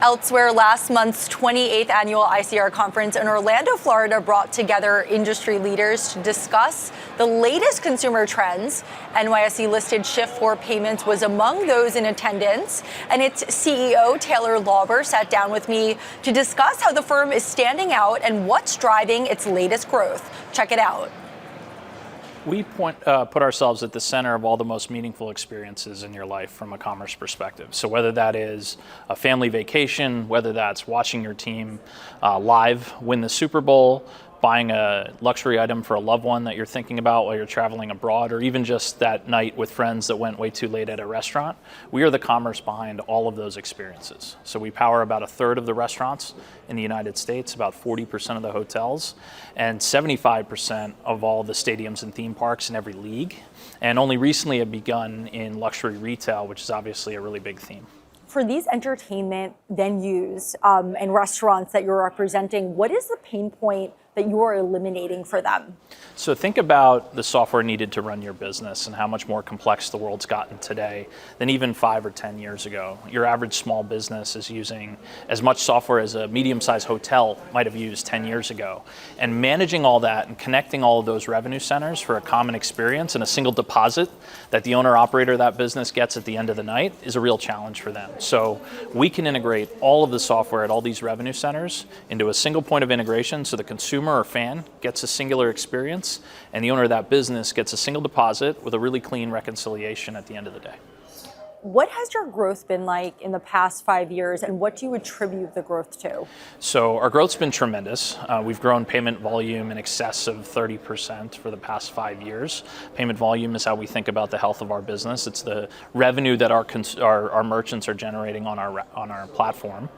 Elsewhere, last month's 28th annual ICR conference in Orlando, Florida brought together industry leaders to discuss the latest consumer trends. NYSE-listed Shift4 Payments was among those in attendance, and its CEO, Taylor Lauber, sat down with me to discuss how the firm is standing out and what's driving its latest growth. Check it out. We put ourselves at the center of all the most meaningful experiences in your life from a commerce perspective. So whether that is a family vacation, whether that's watching your team live win the Super Bowl, buying a luxury item for a loved one that you're thinking about while you're traveling abroad, or even just that night with friends that went way too late at a restaurant, we are the commerce behind all of those experiences. So we power about a third of the restaurants in the United States, about 40% of the hotels, and 75% of all the stadiums and theme parks in every league. And only recently have begun in luxury retail, which is obviously a really big theme. For these entertainment venues and restaurants that you're representing, what is the pain point that you are eliminating for them? So think about the software needed to run your business and how much more complex the world's gotten today than even 5 or 10 years ago. Your average small business is using as much software as a medium-sized hotel might have used 10 years ago. And managing all that and connecting all of those revenue centers for a common experience and a single deposit that the owner-operator of that business gets at the end of the night is a real challenge for them. So we can integrate all of the software at all these revenue centers into a single point of integration so the consumer or fan gets a singular experience and the owner of that business gets a single deposit with a really clean reconciliation at the end of the day. What has your growth been like in the past 5 years, and what do you attribute the growth to? So our growth's been tremendous. We've grown payment volume in excess of 30% for the past 5 years. Payment volume is how we think about the health of our business. It's the revenue that our merchants are generating on our platform.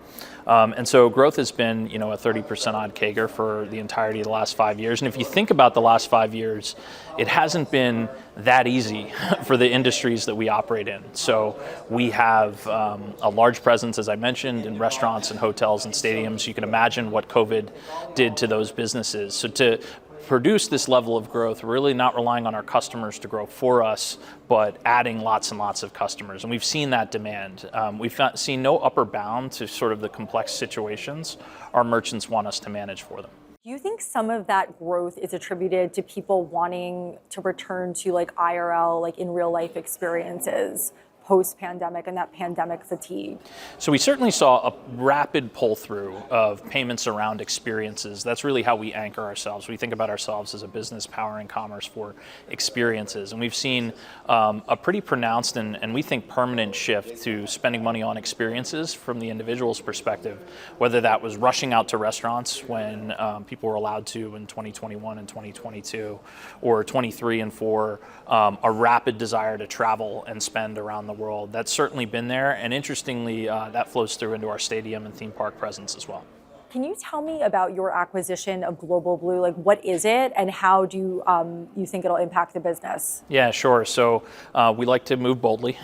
And so growth has been, a 30% odd CAGR for the entirety of the last 5 years. And if you think about the last 5 years, it hasn't been that easy for the industries that we operate in. So we have a large presence, as I mentioned, in restaurants and hotels and stadiums. You can imagine what COVID did to those businesses. So to produce this level of growth, we're really not relying on our customers to grow for us, but adding lots and lots of customers. And we've seen that demand. We've seen no upper bound to sort of the complex situations our merchants want us to manage for them. Do you think some of that growth is attributed to people wanting to return to IRL, in real life experiences post-pandemic and that pandemic fatigue? So we certainly saw a rapid pull-through of payments around experiences. That's really how we anchor ourselves. We think about ourselves as a business powering commerce for experiences. And we've seen a pretty pronounced and we think permanent shift to spending money on experiences from the individual's perspective, whether that was rushing out to restaurants when people were allowed to in 2021 and 2022, or 23 and 4, a rapid desire to travel and spend around the world. That's certainly been there, and interestingly, that flows through into our stadium and theme park presence as well. Can you tell me about your acquisition of Global Blue? What is it, and how do you think it'll impact the business? Yeah, sure. So we like to move boldly.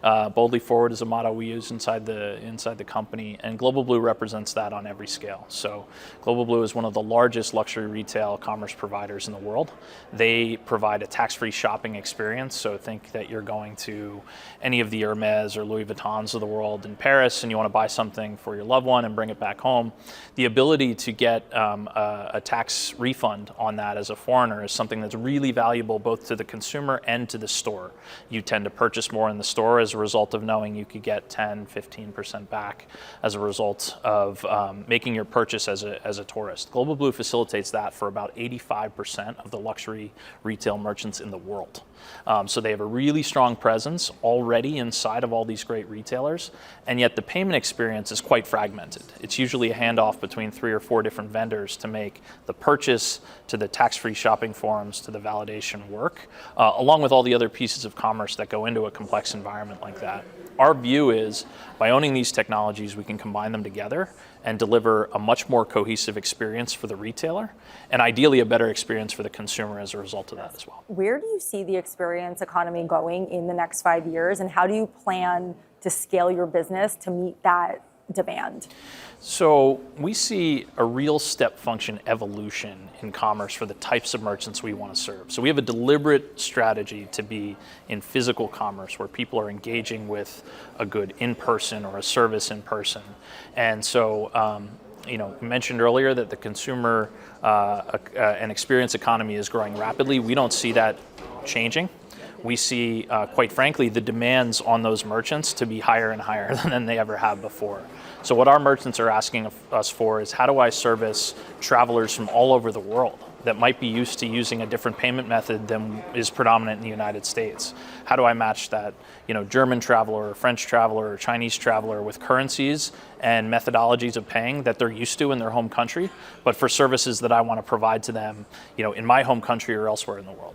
Boldly forward is a motto we use inside the company, and Global Blue represents that on every scale. So Global Blue is one of the largest luxury retail commerce providers in the world. They provide a tax-free shopping experience. So think that you're going to any of the Hermes or Louis Vuittons of the world in Paris, and you want to buy something for your loved one and bring it back home. The ability to get a tax refund on that as a foreigner is something that's really valuable both to the consumer and to the store. You tend to purchase more in the store as a result of knowing you could get 10, 15% back as a result of making your purchase as a tourist. Global Blue facilitates that for about 85% of the luxury retail merchants in the world. So they have a really strong presence already inside of all these great retailers, and yet the payment experience is quite fragmented. It's usually a handoff between 3 or 4 different vendors to make the purchase, to the tax-free shopping forms, to the validation work, along with all the other pieces of commerce that go into a complex environment like that. Our view is by owning these technologies, we can combine them together and deliver a much more cohesive experience for the retailer, and ideally a better experience for the consumer as a result of that as well. Where do you see the experience economy going in the next 5 years, and how do you plan to scale your business to meet that demand? So we see a real step function evolution in commerce for the types of merchants we want to serve. So we have a deliberate strategy to be in physical commerce where people are engaging with a good in person or a service in person. And so, you mentioned earlier that the consumer and experience economy is growing rapidly. We don't see that changing. We see, quite frankly, the demands on those merchants to be higher and higher than they ever have before. So what our merchants are asking us for is, how do I service travelers from all over the world that might be used to using a different payment method than is predominant in the United States? How do I match that, German traveler, or French traveler, or Chinese traveler with currencies and methodologies of paying that they're used to in their home country, but for services that I want to provide to them, in my home country or elsewhere in the world?